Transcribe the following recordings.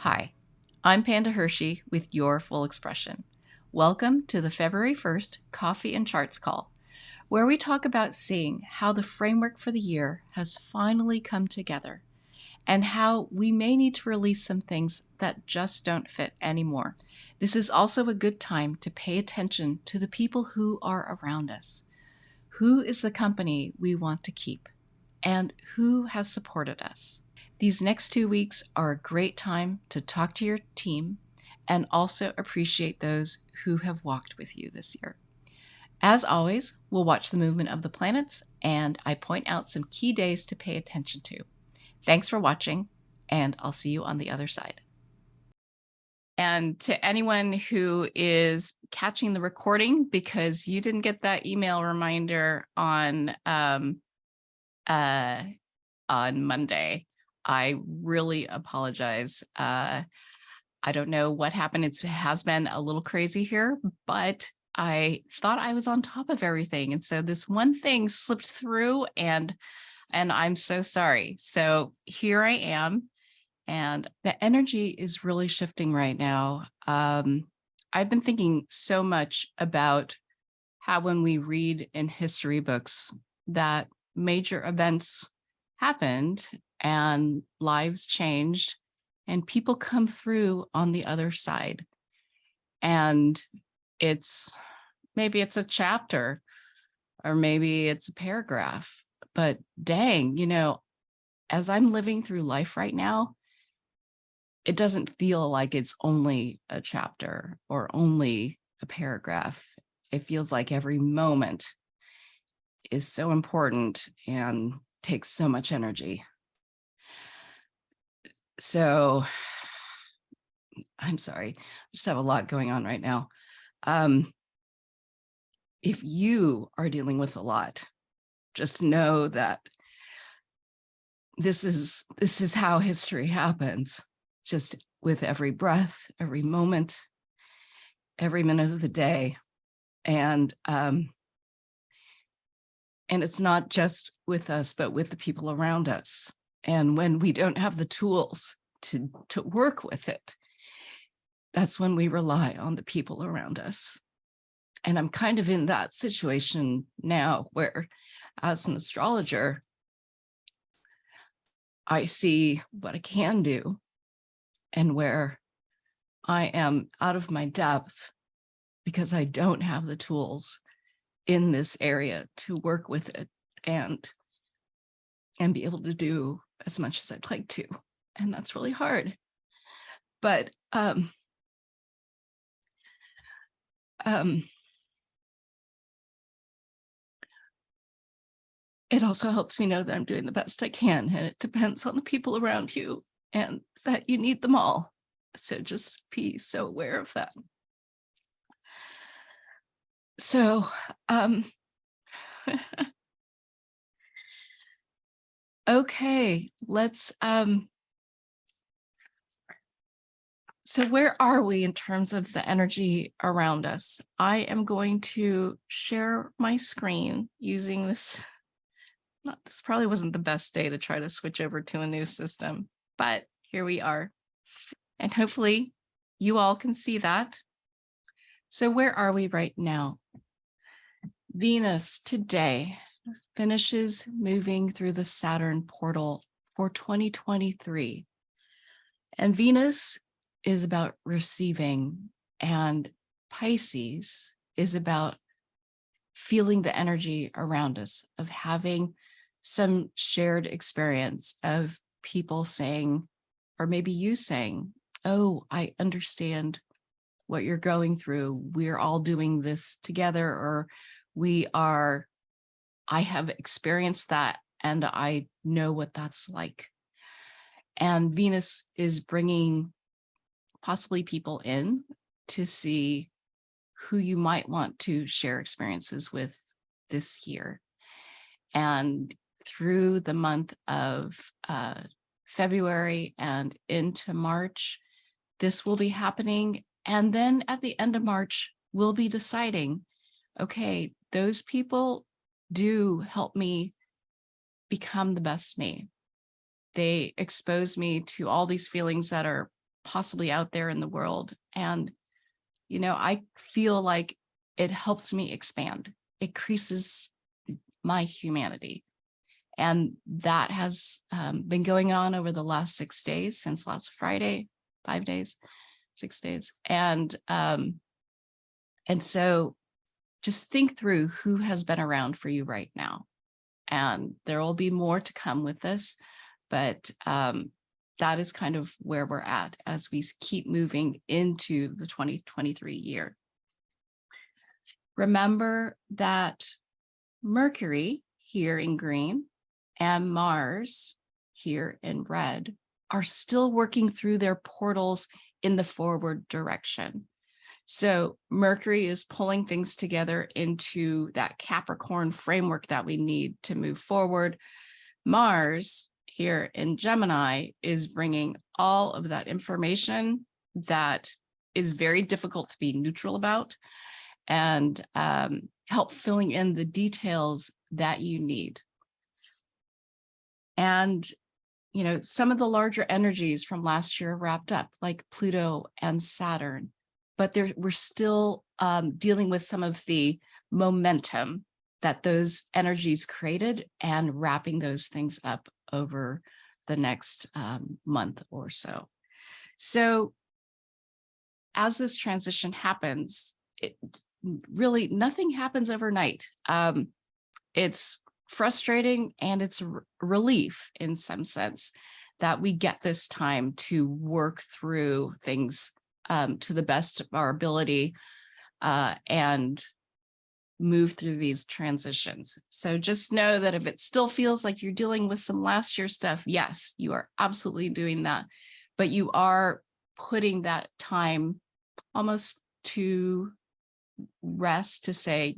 Hi, I'm Panda Hershey with Your Full Expression. Welcome to the February 1st Coffee and Charts call, where we talk about seeing how the framework for the year has finally come together and how we may need to release some things that just don't fit anymore. This is also a good time to pay attention to the people who are around us. Who is the company we want to keep? And who has supported us? These next 2 weeks are a great time to talk to your team and also appreciate those who have walked with you this year. As always, we'll watch the movement of the planets, and I point out some key days to pay attention to. Thanks for watching, and I'll see you on the other side. And to anyone who is catching the recording because you didn't get that email reminder on Monday, I really apologize. I don't know what happened. It has been a little crazy here, but I thought I was on top of everything. And so this one thing slipped through and I'm so sorry. So here I am, and the energy is really shifting right now. I've been thinking so much about how when we read in history books that major events happened and lives changed and people come through on the other side. And maybe it's a chapter or maybe it's a paragraph, but dang, as I'm living through life right now, it doesn't feel like it's only a chapter or only a paragraph. It feels like every moment is so important and takes so much energy. So I'm sorry, I just have a lot going on right now. If you are dealing with a lot, just know that this is how history happens, just with every breath, every moment, every minute of the day. And it's not just with us, but with the people around us. And when we don't have the tools to work with it, that's when we rely on the people around us. And I'm kind of in that situation now where, as an astrologer, I see what I can do and where I am out of my depth because I don't have the tools in this area to work with it and be able to do as much as I'd like to. And that's really hard. But it also helps me know that I'm doing the best I can, and it depends on the people around you and that you need them all. So just be so aware of that. So okay, let's so where are we in terms of the energy around us? I am going to share my screen using this. This probably wasn't the best day to try to switch over to a new system, but here we are. And hopefully you all can see that. So where are we right now? Venus today finishes moving through the Saturn portal for 2023. And Venus is about receiving, and Pisces is about feeling the energy around us, of having some shared experience of people saying, or maybe you saying, oh, I understand what you're going through. We're all doing this together, or I have experienced that and I know what that's like. And Venus is bringing possibly people in to see who you might want to share experiences with this year. And through the month of February and into March, this will be happening. And then at the end of March, we'll be deciding, okay, those people do help me become the best me. They expose me to all these feelings that are possibly out there in the world. And, I feel like it helps me expand. It increases my humanity. And that has been going on over the last 6 days, since last Friday, 5 days, 6 days. And so just think through who has been around for you right now. And there will be more to come with this, but that is kind of where we're at as we keep moving into the 2023 year. Remember that Mercury here in green and Mars here in red are still working through their portals in the forward direction. So Mercury is pulling things together into that Capricorn framework that we need to move forward. Mars here in Gemini is bringing all of that information that is very difficult to be neutral about, and help filling in the details that you need. And, some of the larger energies from last year wrapped up, like Pluto and Saturn, but we're still dealing with some of the momentum that those energies created and wrapping those things up over the next month or so. So as this transition happens, really nothing happens overnight. It's frustrating and it's relief in some sense that we get this time to work through things to the best of our ability and move through these transitions. So just know that if it still feels like you're dealing with some last year stuff, yes, you are absolutely doing that, but you are putting that time almost to rest to say,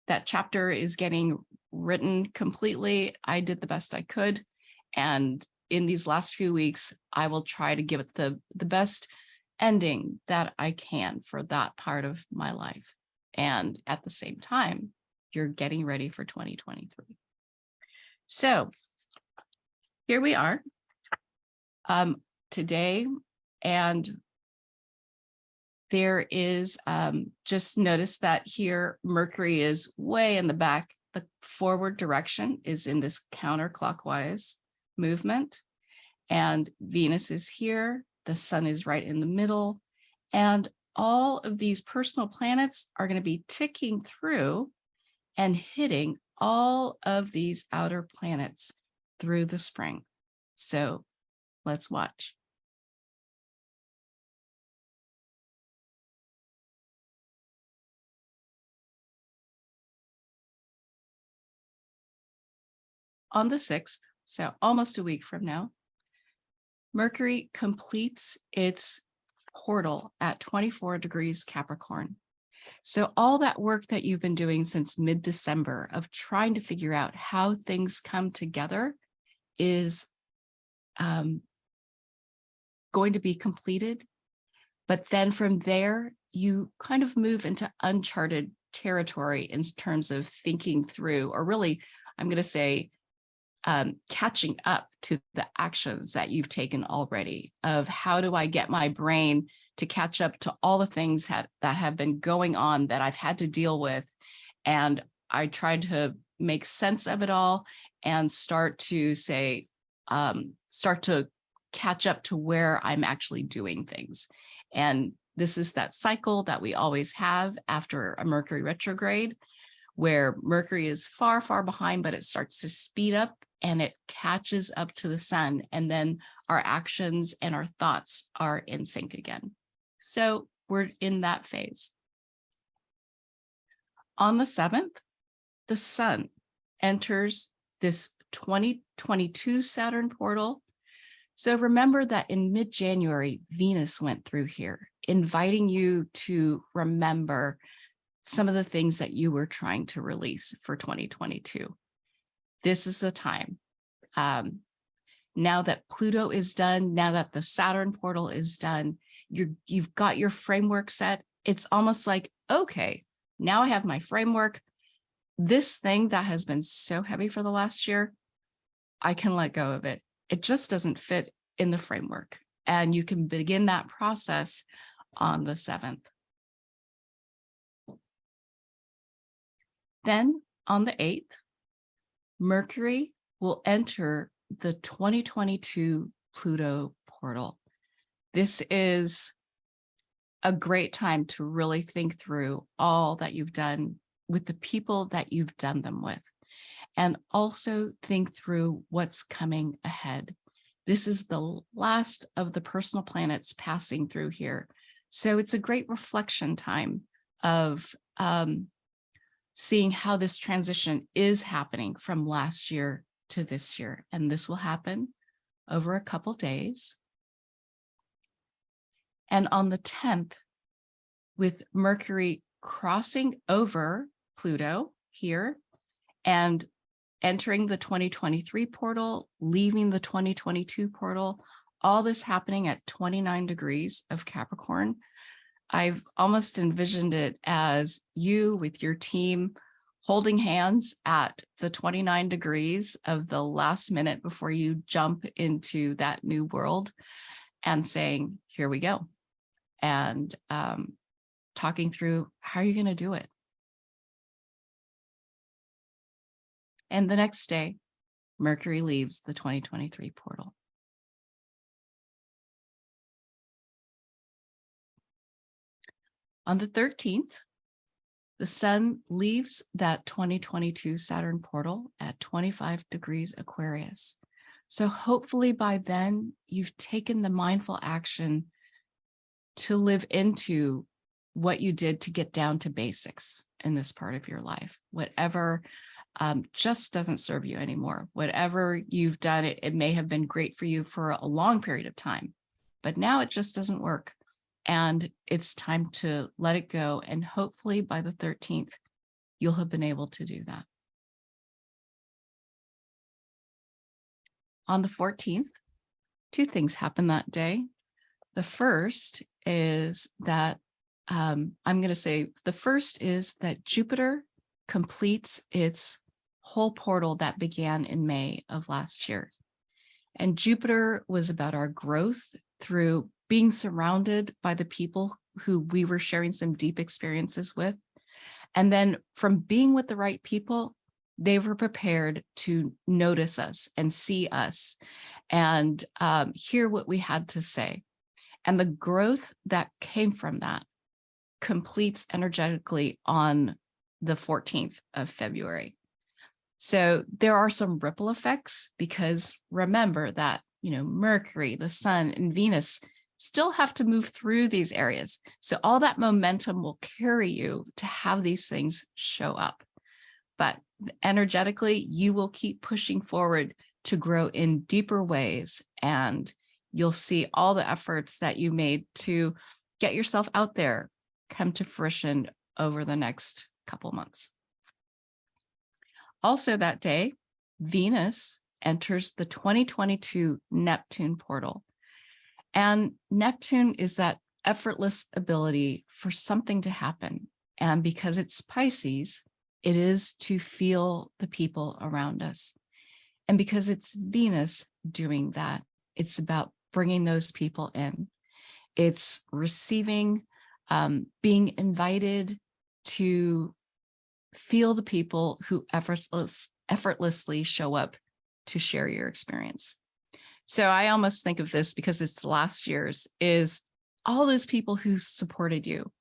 that chapter is getting written completely. I did the best I could. And in these last few weeks, I will try to give it the best ending that I can for that part of my life. And at the same time, you're getting ready for 2023. So here we are today. And there is, just notice that here, Mercury is way in the back. The forward direction is in this counterclockwise movement. And Venus is here. The sun is right in the middle. And all of these personal planets are going to be ticking through and hitting all of these outer planets through the spring. So let's watch. On the 6th, so almost a week from now, Mercury completes its portal at 24 degrees Capricorn. So all that work that you've been doing since mid-December of trying to figure out how things come together is going to be completed. But then from there, you kind of move into uncharted territory in terms of thinking through, or really, I'm going to say, catching up to the actions that you've taken already of how do I get my brain to catch up to all the things that have been going on that I've had to deal with. And I tried to make sense of it all and start to say, start to catch up to where I'm actually doing things. And this is that cycle that we always have after a Mercury retrograde, where Mercury is far, far behind, but it starts to speed up and it catches up to the sun. And then our actions and our thoughts are in sync again. So we're in that phase. On the 7th, the sun enters this 2022 Saturn portal. So remember that in mid-January, Venus went through here, inviting you to remember some of the things that you were trying to release for 2022. This is the time. Now that Pluto is done, now that the Saturn portal is done, you've got your framework set. It's almost like, okay, now I have my framework. This thing that has been so heavy for the last year, I can let go of it. It just doesn't fit in the framework. and you can begin that process on the 7th. Then on the 8th, Mercury will enter the 2022 Pluto portal. This is a great time to really think through all that you've done with the people that you've done them with, and also think through what's coming ahead. This is the last of the personal planets passing through here. So it's a great reflection time of seeing how this transition is happening from last year to this year. And this will happen over a couple days. And on the 10th, with Mercury crossing over Pluto here and entering the 2023 portal, leaving the 2022 portal, all this happening at 29 degrees of Capricorn, I've almost envisioned it as you with your team holding hands at the 29 degrees of the last minute before you jump into that new world and saying, here we go. And talking through how you're going to do it. And the next day, Mercury leaves the 2023 portal. On the 13th, the sun leaves that 2022 Saturn portal at 25 degrees Aquarius. So hopefully by then you've taken the mindful action to live into what you did to get down to basics in this part of your life. Whatever just doesn't serve you anymore. Whatever you've done, it may have been great for you for a long period of time, but now it just doesn't work. And it's time to let it go. And hopefully by the 13th, you'll have been able to do that. On the 14th, two things happen that day. The first is that the first is that Jupiter completes its whole portal that began in May of last year. And Jupiter was about our growth through being surrounded by the people who we were sharing some deep experiences with. And then from being with the right people, they were prepared to notice us and see us and hear what we had to say. And the growth that came from that completes energetically on the 14th of February. So there are some ripple effects because remember that, Mercury, the sun, and Venus still have to move through these areas. So all that momentum will carry you to have these things show up. But energetically, you will keep pushing forward to grow in deeper ways, and you'll see all the efforts that you made to get yourself out there come to fruition over the next couple months. Also that day, Venus enters the 2022 Neptune portal. And Neptune is that effortless ability for something to happen. And because it's Pisces, it is to feel the people around us. And because it's Venus doing that, it's about bringing those people in. It's receiving, being invited to feel the people who effortlessly show up to share your experience. So I almost think of this, because it's last year's, is all those people who supported you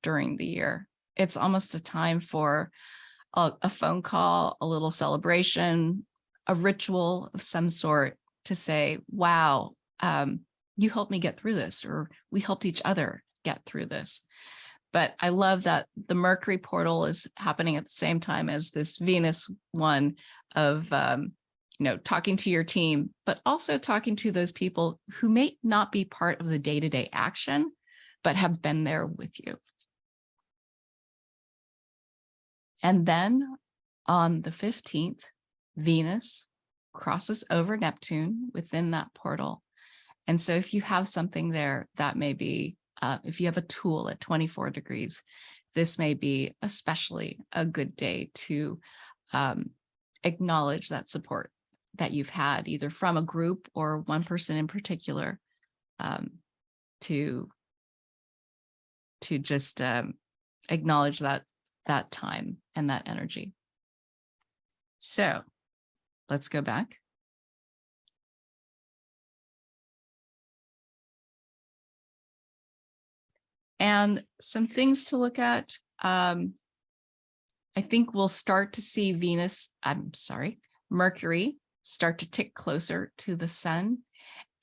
during the year. It's almost a time for a phone call, a little celebration, a ritual of some sort to say, wow, you helped me get through this, or we helped each other get through this. But I love that the Mercury portal is happening at the same time as this Venus one of, talking to your team, but also talking to those people who may not be part of the day-to-day action, but have been there with you. And then on the 15th, Venus crosses over Neptune within that portal. And so if you have something there, that may be, if you have a tool at 24 degrees, this may be especially a good day to acknowledge that support that you've had, either from a group or one person in particular um, to just acknowledge that time and that energy. So let's go back. And some things to look at. I think we'll start to see Mercury start to tick closer to the sun.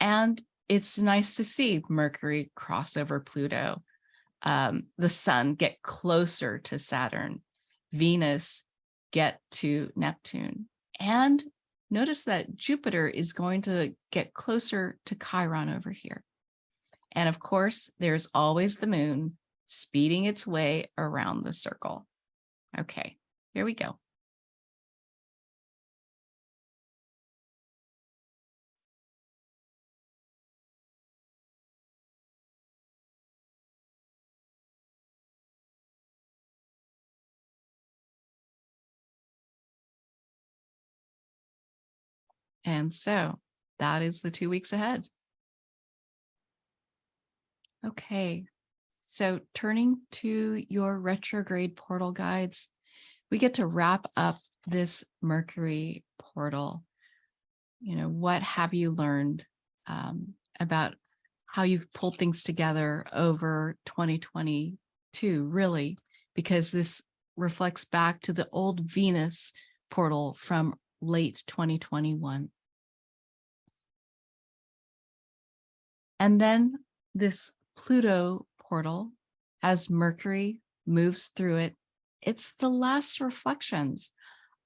And it's nice to see Mercury cross over Pluto, the sun get closer to Saturn, Venus get to Neptune. And notice that Jupiter is going to get closer to Chiron over here. And of course, there's always the moon speeding its way around the circle. Okay, here we go. And so that is the 2 weeks ahead. Okay, so turning to your retrograde portal guides, we get to wrap up this Mercury portal. You know, what have you learned about how you've pulled things together over 2022, really? Because this reflects back to the old Venus portal from late 2021. And then this Pluto portal, as Mercury moves through it, it's the last reflections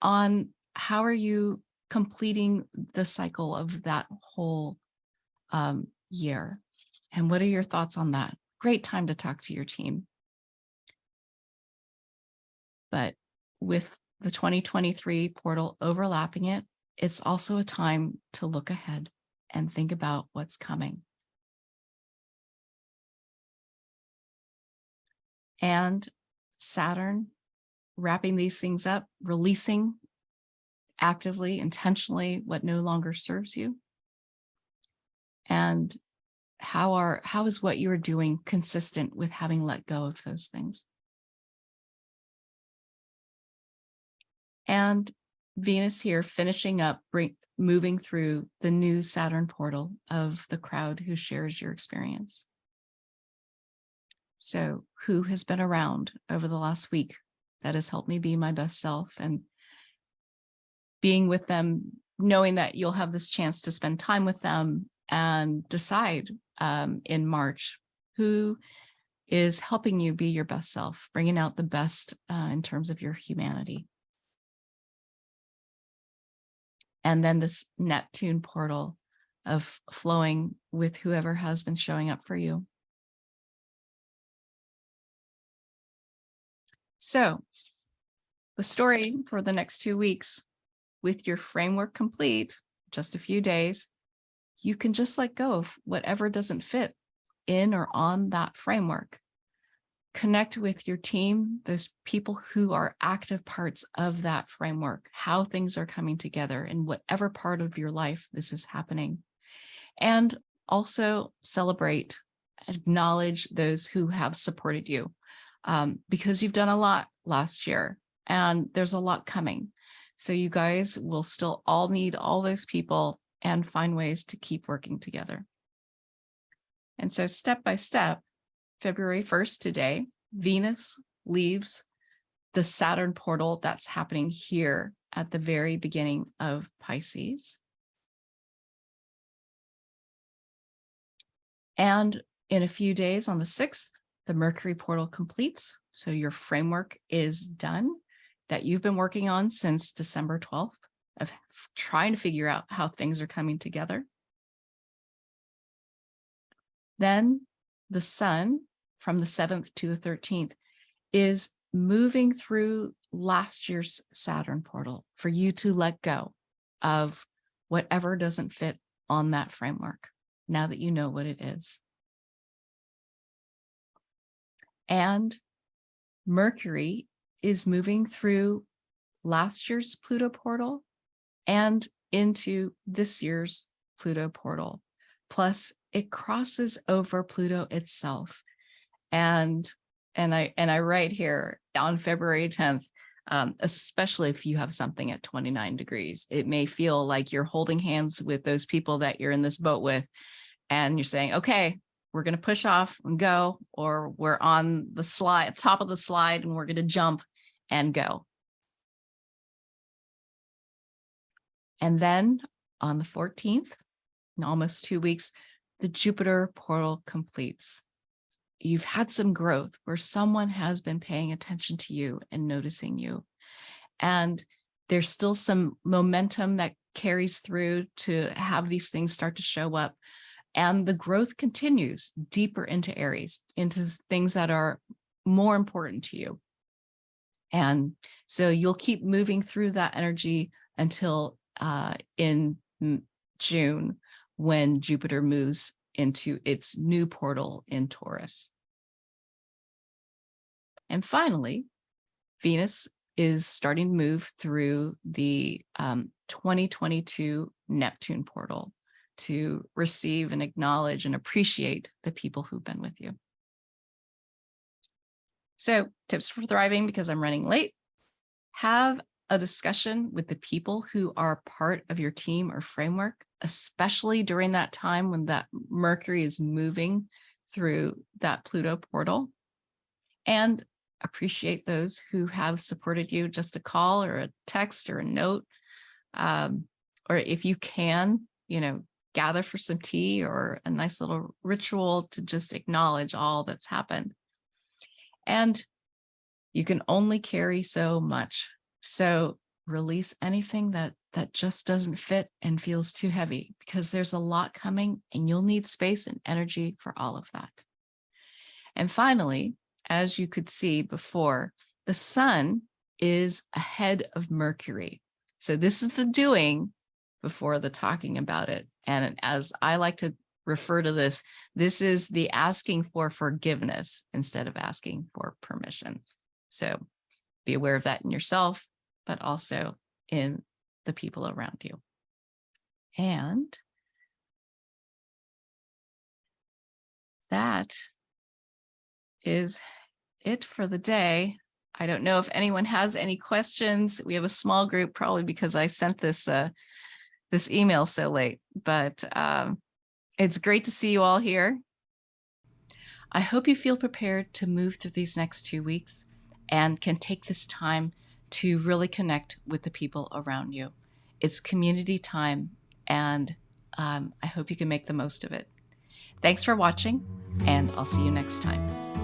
on how are you completing the cycle of that whole year. And what are your thoughts on that? Great time to talk to your team. But with the 2023 portal overlapping it, it's also a time to look ahead and think about what's coming. And Saturn wrapping these things up, releasing actively, intentionally what no longer serves you. And how is what you're doing consistent with having let go of those things? And Venus here finishing up, moving through the new Saturn portal of the crowd who shares your experience. So who has been around over the last week that has helped me be my best self, and being with them, knowing that you'll have this chance to spend time with them and decide in March who is helping you be your best self, bringing out the best in terms of your humanity. And then this Neptune portal of flowing with whoever has been showing up for you. So the story for the next 2 weeks, with your framework complete, just a few days, you can just let go of whatever doesn't fit in or on that framework. Connect with your team, those people who are active parts of that framework, how things are coming together in whatever part of your life this is happening. And also celebrate, acknowledge those who have supported you, because you've done a lot last year and there's a lot coming. So you guys will still all need all those people and find ways to keep working together. And so step by step, February 1st today, Venus leaves the Saturn portal that's happening here at the very beginning of Pisces. And in a few days, on the 6th, the Mercury portal completes. So your framework is done that you've been working on since December 12th of trying to figure out how things are coming together. Then the sun from the 7th to the 13th is moving through last year's Saturn portal for you to let go of whatever doesn't fit on that framework, now that you know what it is. And Mercury is moving through last year's Pluto portal and into this year's Pluto portal Plus, it crosses over Pluto itself. And I write here on February 10th, especially if you have something at 29 degrees, it may feel like you're holding hands with those people that you're in this boat with, and you're saying, okay, we're going to push off and go, or we're on the slide, top of the slide, and we're going to jump and go. And then on the 14th, in almost 2 weeks, the Jupiter portal completes. You've had some growth where someone has been paying attention to you and noticing you. And there's still some momentum that carries through to have these things start to show up. And the growth continues deeper into Aries, into things that are more important to you. And so you'll keep moving through that energy until in June, when Jupiter moves into its new portal in Taurus. And finally, Venus is starting to move through the 2022 Neptune portal to receive and acknowledge and appreciate the people who've been with you. So, tips for thriving, because I'm running late. Have a discussion with the people who are part of your team or framework, especially during that time when that Mercury is moving through that Pluto portal. And appreciate those who have supported you. Just a call or a text or a note. Or if you can, gather for some tea or a nice little ritual to just acknowledge all that's happened. And you can only carry so much. So release anything that just doesn't fit and feels too heavy, because there's a lot coming and you'll need space and energy for all of that. And finally, as you could see before, the sun is ahead of Mercury. So this is the doing before the talking about it. And as I like to refer to this, this is the asking for forgiveness instead of asking for permission. So be aware of that in yourself, but also in the people around you. And that is it for the day. I don't know if anyone has any questions. We have a small group, probably because I sent this this email so late, but it's great to see you all here. I hope you feel prepared to move through these next 2 weeks and can take this time to really connect with the people around you. It's community time, and I hope you can make the most of it. Thanks for watching, and I'll see you next time.